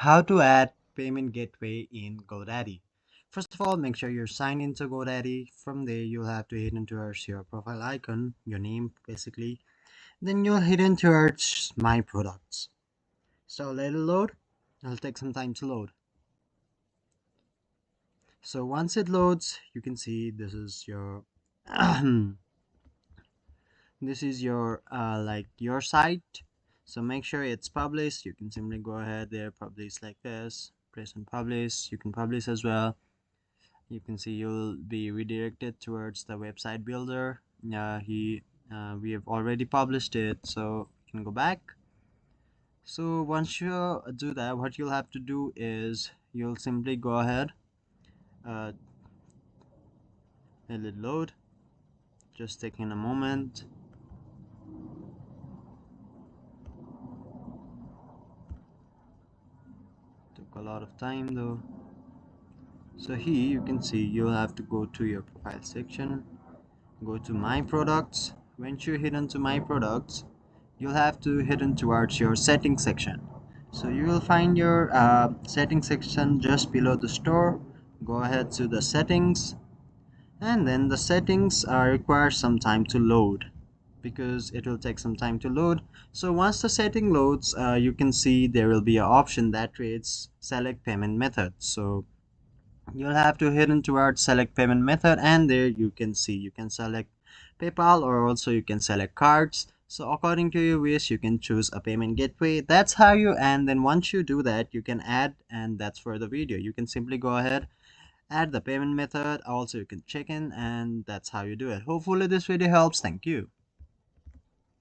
How to add payment gateway in GoDaddy. First of all, make sure you're signed into GoDaddy. From there, you'll have to hit into your profile icon, your name basically. Then you'll hit into my products. So let it load. It'll take some time to load. So once it loads, you can see this is your this is your like your site. So make sure it's published. You can simply go ahead there, publish like this, press on publish. You can publish as well. You can see you'll be redirected towards the website builder. We have already published it, so you can go back. So once you do that, what you'll have to do is you'll simply go ahead, uh, let it load, just taking a moment. Took a lot of time though. So here you can see you'll have to go to your profile section, go to my products. Once you hit into my products, you'll have to hit in towards your settings section. So you will find your settings section just below the store. Go ahead to the settings, and then the settings require some time to load because it will take some time to load. So once the setting loads, you can see there will be an option that reads select payment method. So you'll have to hit in towards select payment method, and there you can see you can select PayPal, or also you can select cards. So according to your wish, you can choose a payment gateway. That's how you, and then once you do that, you can add, and that's for the video. You can simply go ahead, add the payment method. Also, you can check in, and that's how you do it. Hopefully this video helps. Thank you.